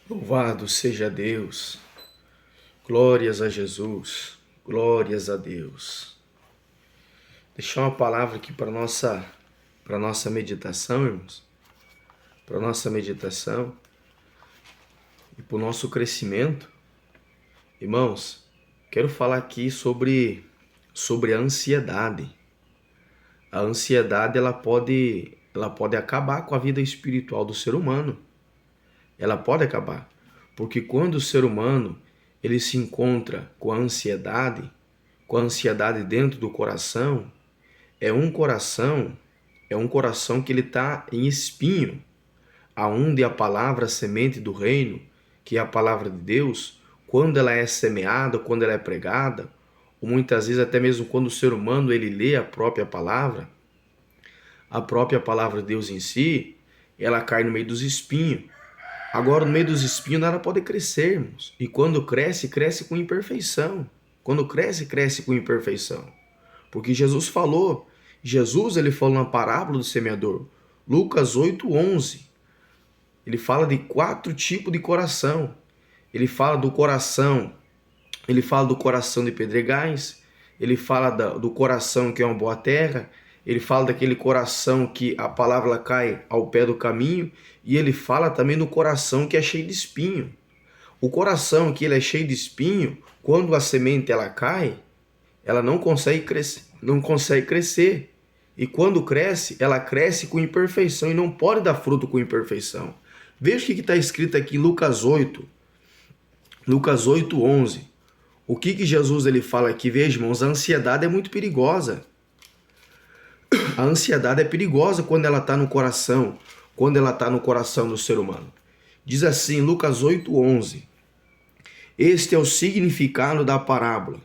Louvado seja Deus, glórias a Jesus, glórias a Deus. Deixar uma palavra aqui para nossa meditação, irmãos, para nossa meditação e para o nosso crescimento. Irmãos, quero falar aqui sobre a ansiedade. A ansiedade ela pode acabar com a vida espiritual do ser humano. Ela pode acabar, porque quando o ser humano ele se encontra com a ansiedade dentro do coração, é um coração que ele está em espinho, aonde a palavra a semente do reino, que é a palavra de Deus, quando ela é semeada, quando ela é pregada, ou muitas vezes até mesmo quando o ser humano ele lê a própria palavra de Deus em si, ela cai no meio dos espinhos. Agora, no meio dos espinhos, nada pode crescer, irmãos. E quando cresce, cresce com imperfeição. Quando cresce, cresce com imperfeição. Porque ele falou na parábola do semeador, Lucas 8:11. Ele fala de 4 tipos de coração. Ele fala do coração de pedregais, ele fala do coração que é uma boa terra, ele fala daquele coração que a palavra cai ao pé do caminho, e ele fala também do coração que é cheio de espinho. O coração que ele é cheio de espinho, quando a semente ela cai, ela não consegue crescer. E quando cresce, ela cresce com imperfeição e não pode dar fruto com imperfeição. Veja o que está escrito aqui em Lucas 8:11. O que Jesus ele fala aqui? Veja, irmãos, a ansiedade é muito perigosa. A ansiedade é perigosa quando ela está no coração, do ser humano. Diz assim, Lucas 8:11. Este é o significado da parábola.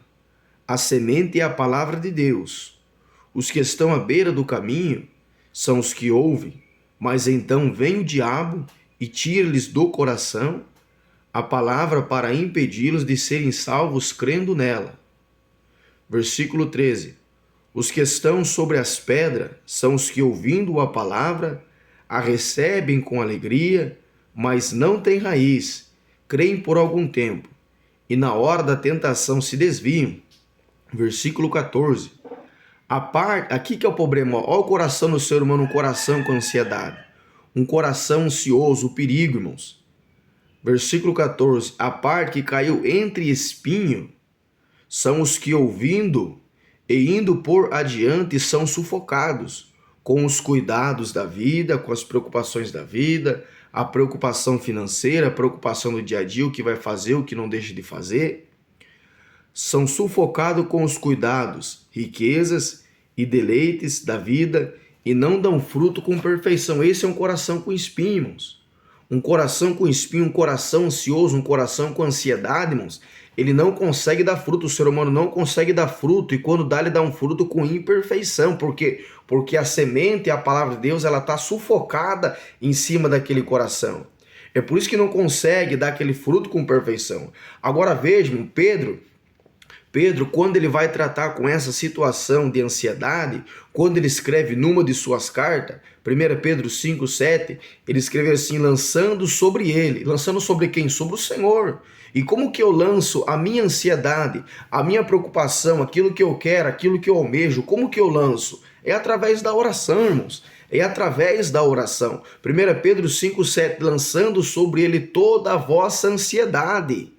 A semente é a palavra de Deus. Os que estão à beira do caminho são os que ouvem, mas então vem o diabo e tira-lhes do coração a palavra para impedi-los de serem salvos crendo nela. Versículo 13. Os que estão sobre as pedras são os que, ouvindo a palavra, a recebem com alegria, mas não têm raiz, creem por algum tempo, e na hora da tentação se desviam. Versículo 14. Aqui que é o problema. Olha o coração do ser humano, um coração com ansiedade. Um coração ansioso, o perigo, irmãos. Versículo 14. A parte que caiu entre espinho são os que, ouvindo e indo por adiante, são sufocados com os cuidados da vida, com as preocupações da vida, a preocupação financeira, a preocupação do dia a dia, o que vai fazer, o que não deixa de fazer. São sufocados com os cuidados, riquezas e deleites da vida e não dão fruto com perfeição. Esse é um coração com espinhos. Um coração com espinho, um coração ansioso, um coração com ansiedade, irmãos, ele não consegue dar fruto, o ser humano não consegue dar fruto, e quando dá, ele dá um fruto com imperfeição, porque a semente, a palavra de Deus, ela está sufocada em cima daquele coração. É por isso que não consegue dar aquele fruto com perfeição. Agora vejam, Pedro, quando ele vai tratar com essa situação de ansiedade, quando ele escreve numa de suas cartas, 1 Pedro 5:7, ele escreveu assim, lançando sobre quem? Sobre o Senhor. E como que eu lanço a minha ansiedade, a minha preocupação, aquilo que eu quero, aquilo que eu almejo, como que eu lanço? É através da oração, irmãos. É através da oração. 1 Pedro 5:7, lançando sobre ele toda a vossa ansiedade,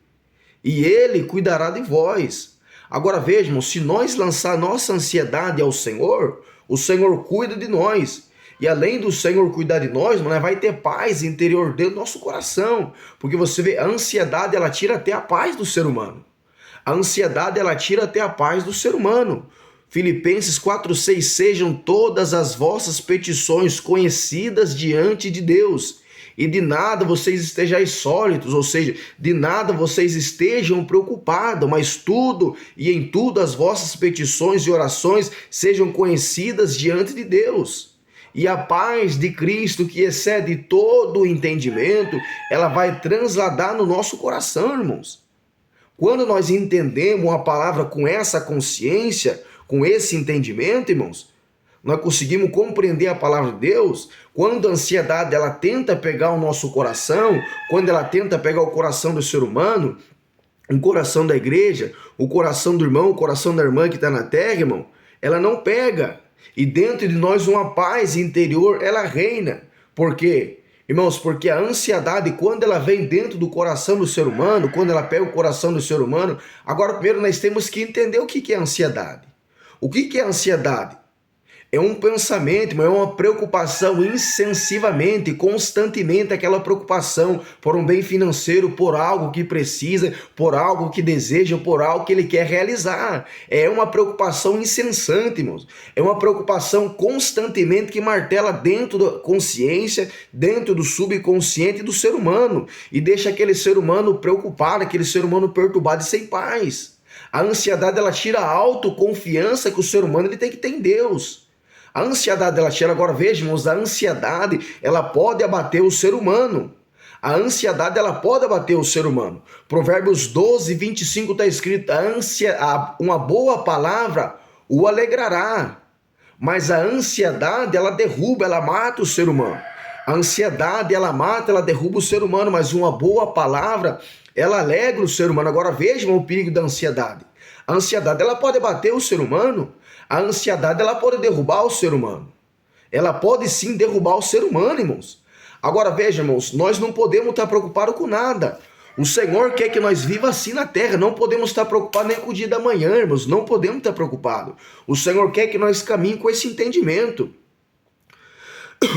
e ele cuidará de vós. Agora vejam, se nós lançar nossa ansiedade ao Senhor, o Senhor cuida de nós. E além do Senhor cuidar de nós, vai ter paz interior dentro do nosso coração. Porque você vê, a ansiedade ela tira até a paz do ser humano. A ansiedade ela tira até a paz do ser humano. Filipenses 4:6, sejam todas as vossas petições conhecidas diante de Deus. E de nada vocês estejam sólidos, ou seja, de nada vocês estejam preocupados, mas tudo e em tudo as vossas petições e orações sejam conhecidas diante de Deus. E a paz de Cristo, que excede todo o entendimento, ela vai transladar no nosso coração, irmãos. Quando nós entendemos a palavra com essa consciência, com esse entendimento, irmãos, nós conseguimos compreender a palavra de Deus, quando a ansiedade ela tenta pegar o nosso coração, quando ela tenta pegar o coração do ser humano, o coração da igreja, o coração do irmão, o coração da irmã que está na terra, irmão, ela não pega. E dentro de nós uma paz interior, ela reina. Por quê? Irmãos, porque a ansiedade, quando ela vem dentro do coração do ser humano, quando ela pega o coração do ser humano, agora primeiro nós temos que entender o que é ansiedade. O que é ansiedade? É um pensamento, é uma preocupação insensivamente, constantemente aquela preocupação por um bem financeiro, por algo que precisa, por algo que deseja, por algo que ele quer realizar. É uma preocupação incessante, irmãos. É uma preocupação constantemente que martela dentro da consciência, dentro do subconsciente do ser humano e deixa aquele ser humano preocupado, aquele ser humano perturbado e sem paz. A ansiedade, ela tira a autoconfiança que o ser humano ele tem que ter em Deus. A ansiedade, ela tira, agora vejamos, a ansiedade, ela pode abater o ser humano. A ansiedade, ela pode abater o ser humano. Provérbios 12, 25 está escrito, uma boa palavra o alegrará, mas a ansiedade, ela derruba, ela mata o ser humano. A ansiedade, ela mata, ela derruba o ser humano, mas uma boa palavra, ela alegra o ser humano. Agora vejam o perigo da ansiedade. A ansiedade, ela pode abater o ser humano. A ansiedade, ela pode derrubar o ser humano. Ela pode sim derrubar o ser humano, irmãos. Agora veja, irmãos, nós não podemos estar preocupados com nada. O Senhor quer que nós vivamos assim na terra. Não podemos estar preocupados nem com o dia da manhã, irmãos. Não podemos estar preocupados. O Senhor quer que nós caminhemos com esse entendimento.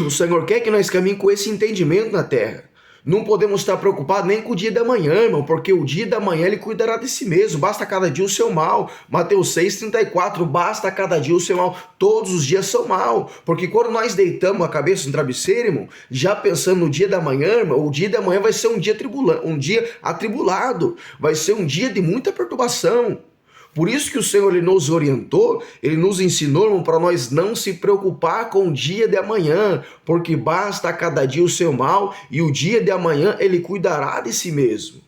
O Senhor quer que nós caminhemos com esse entendimento na terra. Não podemos estar preocupados nem com o dia da manhã, irmão, porque o dia da manhã ele cuidará de si mesmo. Basta cada dia o seu mal. Mateus 6,34, basta cada dia o seu mal. Todos os dias são mal. Porque quando nós deitamos a cabeça no travesseiro, irmão, já pensando no dia da manhã, irmão, o dia da manhã vai ser um dia atribulado. Vai ser um dia de muita perturbação. Por isso que o Senhor ele nos orientou, ele nos ensinou, irmão, para nós não se preocupar com o dia de amanhã, porque basta cada dia o seu mal e o dia de amanhã ele cuidará de si mesmo.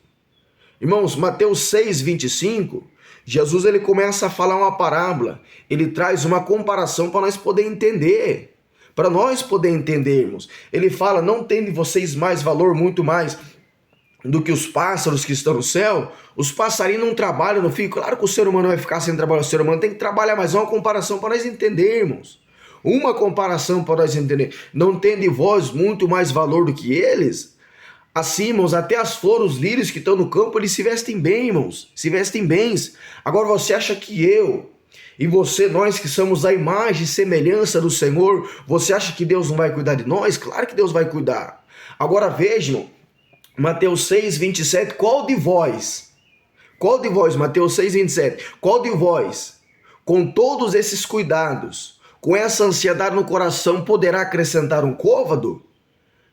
Irmãos, Mateus 6, 25, Jesus ele começa a falar uma parábola, ele traz uma comparação para nós poder entender, para nós poder entendermos. Ele fala, não tem vocês mais valor, muito mais do que os pássaros que estão no céu? Os passarinhos não trabalham, não ficam. Claro que o ser humano vai ficar sem trabalhar, o ser humano tem que trabalhar, mas é uma comparação para nós entendermos. Uma comparação para nós entender. Não tem de vós muito mais valor do que eles? Assim, irmãos, até as flores, os lírios que estão no campo, eles se vestem bem, irmãos. Se vestem bem. Agora você acha que eu e você, nós que somos a imagem e semelhança do Senhor, você acha que Deus não vai cuidar de nós? Claro que Deus vai cuidar. Agora vejam, Mateus 6, 27, qual de vós, Mateus 6, 27, qual de vós, com todos esses cuidados, com essa ansiedade no coração, poderá acrescentar um côvado?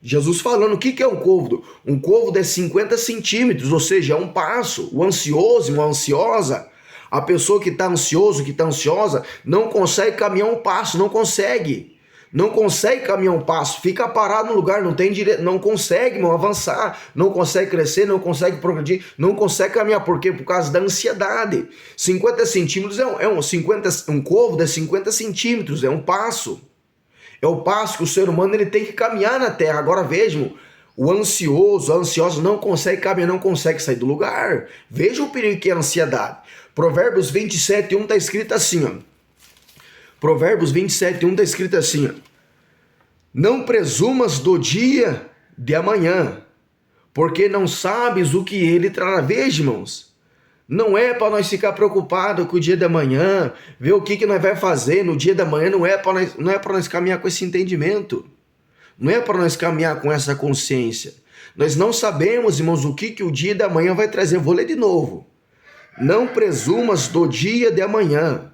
Jesus falando, o que é um côvado? Um côvado é 50 centímetros, ou seja, é um passo. O ansioso, uma ansiosa, a pessoa que está ansioso, que está ansiosa, não consegue caminhar um passo, não consegue caminhar um passo, fica parado no lugar, não tem direito, não consegue avançar, não consegue crescer, não consegue progredir, não consegue caminhar. Por quê? Por causa da ansiedade. 50 centímetros um côvado é 50 centímetros, é um passo. É o passo que o ser humano ele tem que caminhar na terra. Agora vejam, o ansioso, a ansiosa não consegue caminhar, não consegue sair do lugar. Veja o perigo que é a ansiedade. Provérbios 27, 1 está escrito assim, ó. Provérbios 27, 1 está escrito assim, ó. Não presumas do dia de amanhã, porque não sabes o que ele trará. Veja, irmãos, não é para nós ficar preocupados com o dia de amanhã, ver o que nós vamos fazer no dia de amanhã, não é para nós caminhar com esse entendimento, não é para nós caminhar com essa consciência. Nós não sabemos, irmãos, o que o dia de amanhã vai trazer. Vou ler de novo. Não presumas do dia de amanhã,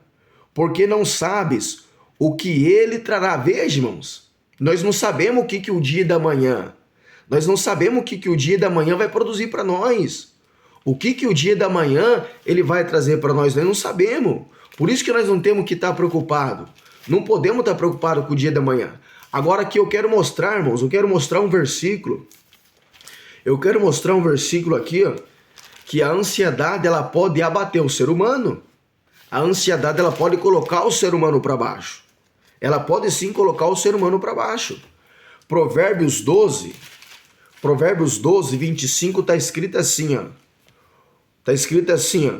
porque não sabes o que ele trará. Veja, irmãos, nós não sabemos o que o dia da manhã, nós não sabemos o que o dia da manhã vai produzir para nós. O que o dia da manhã ele vai trazer para nós não sabemos. Por isso que nós não temos que estar preocupados. Não podemos estar preocupados com o dia da manhã. Agora aqui eu quero mostrar, irmãos, eu quero mostrar um versículo. Eu quero mostrar um versículo aqui, ó, que a ansiedade ela pode abater o ser humano. A ansiedade ela pode colocar o ser humano para baixo. ela pode sim colocar o ser humano para baixo. Provérbios 12, 25 está escrito assim, ó. Está escrito assim, ó.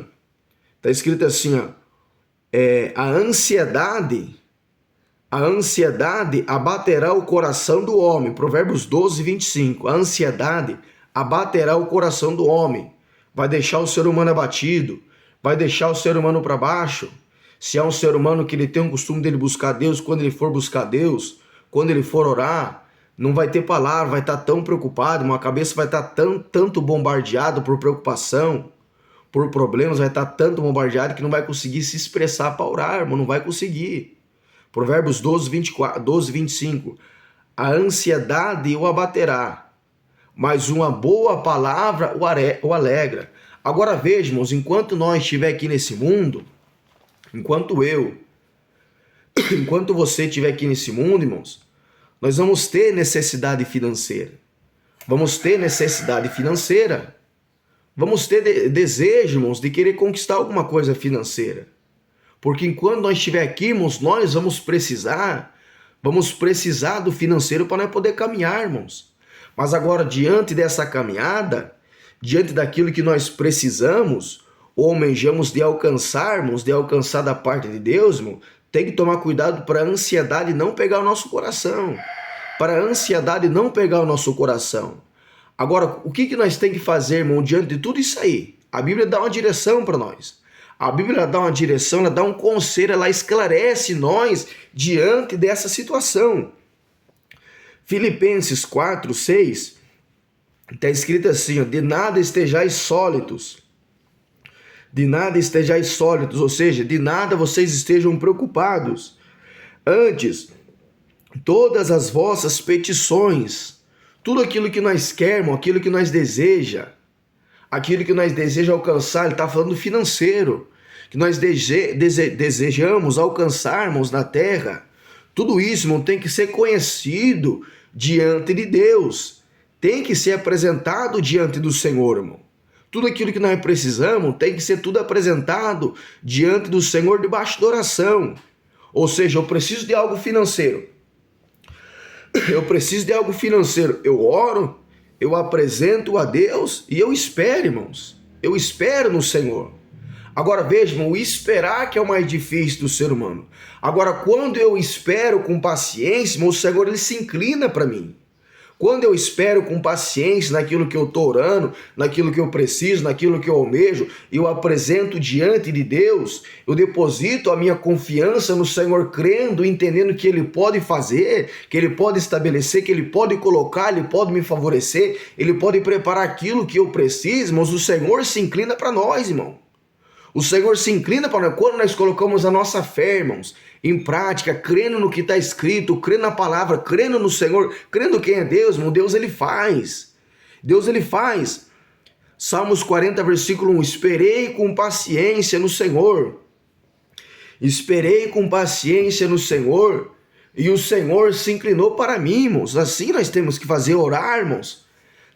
A ansiedade abaterá o coração do homem. Provérbios 12, 25. A ansiedade abaterá o coração do homem. Vai deixar o ser humano abatido, vai deixar o ser humano para baixo. Se é um ser humano que ele tem o costume dele buscar Deus, quando ele for buscar Deus, quando ele for orar, não vai ter palavra, vai estar tão preocupado, uma cabeça vai estar tanto bombardeado por preocupação, por problemas, vai estar tanto bombardeado que não vai conseguir se expressar para orar, irmão, não vai conseguir. Provérbios 12, 25. A ansiedade o abaterá, mas uma boa palavra o alegra. Agora veja, irmãos, enquanto nós estiver aqui nesse mundo, enquanto você estiver aqui nesse mundo, irmãos, nós vamos ter necessidade financeira. Vamos ter desejo, irmãos, de querer conquistar alguma coisa financeira. Porque enquanto nós estiver aqui, irmãos, nós vamos precisar do financeiro para nós poder caminhar, irmãos. Mas agora, diante dessa caminhada, diante daquilo que nós precisamos, ou almejamos de alcançarmos, de alcançar da parte de Deus, irmão, tem que tomar cuidado para a ansiedade não pegar o nosso coração. Agora, o que nós temos que fazer, irmão, diante de tudo isso aí? A Bíblia dá uma direção para nós. A Bíblia dá uma direção, ela dá um conselho, ela esclarece nós diante dessa situação. Filipenses 4, 6, está escrito assim, ó, de nada estejais sólidos, ou seja, de nada vocês estejam preocupados. Antes, todas as vossas petições, tudo aquilo que nós queremos, aquilo que nós desejamos alcançar, ele está falando financeiro, que nós desejamos alcançarmos na terra, tudo isso, irmão, tem que ser conhecido diante de Deus, tem que ser apresentado diante do Senhor, irmão. Tudo aquilo que nós precisamos tem que ser tudo apresentado diante do Senhor debaixo da oração. Ou seja, eu preciso de algo financeiro. Eu oro, eu apresento a Deus e eu espero, irmãos. Eu espero no Senhor. Agora vejam, o esperar que é o mais difícil do ser humano. Agora, quando eu espero com paciência, irmão, o Senhor ele se inclina para mim. Quando eu espero com paciência naquilo que eu estou orando, naquilo que eu preciso, naquilo que eu almejo, eu apresento diante de Deus, eu deposito a minha confiança no Senhor, crendo, entendendo que Ele pode fazer, que Ele pode estabelecer, que Ele pode colocar, Ele pode me favorecer, Ele pode preparar aquilo que eu preciso, mas o Senhor se inclina para nós, irmão. O Senhor se inclina para nós quando nós colocamos a nossa fé, irmãos, em prática, crendo no que está escrito, crendo na palavra, crendo no Senhor, crendo quem é Deus, irmão. Deus ele faz. Salmos 40, versículo 1. Esperei com paciência no Senhor. E o Senhor se inclinou para mim, irmãos. Assim nós temos que fazer, orar, irmãos.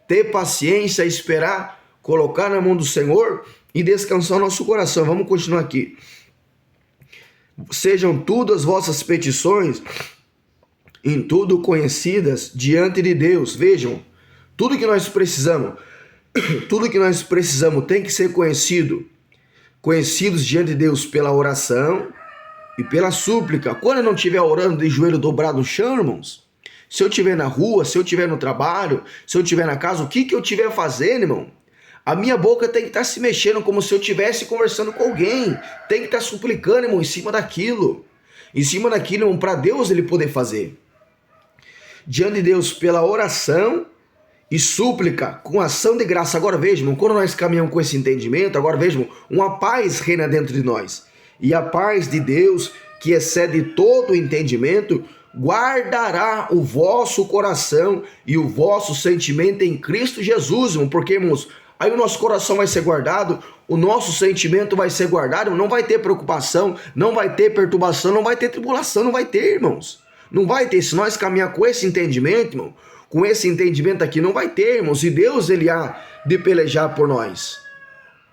Ter paciência, esperar, colocar na mão do Senhor e descansar o nosso coração. Vamos continuar aqui. Sejam tudo as vossas petições em tudo conhecidas diante de Deus. Vejam, tudo que nós precisamos tem que ser conhecidos diante de Deus pela oração e pela súplica. Quando eu não estiver orando de joelho dobrado no chão, irmãos, se eu estiver na rua, se eu estiver no trabalho, se eu estiver na casa, o que eu estiver fazendo, irmão, a minha boca tem que estar se mexendo como se eu estivesse conversando com alguém. Tem que estar suplicando, irmão, em cima daquilo, irmão, para Deus ele poder fazer. Diante de Deus pela oração e súplica, com ação de graça. Agora vejam, irmão, quando nós caminhamos com esse entendimento, agora vejam, uma paz reina dentro de nós. E a paz de Deus, que excede todo o entendimento, guardará o vosso coração e o vosso sentimento em Cristo Jesus, irmão, porque, irmãos, aí o nosso coração vai ser guardado, o nosso sentimento vai ser guardado, não vai ter preocupação, não vai ter perturbação, não vai ter tribulação, não vai ter, irmãos. Não vai ter, se nós caminhar com esse entendimento, irmão, com esse entendimento aqui, não vai ter, irmãos, e Deus ele há de pelejar por nós.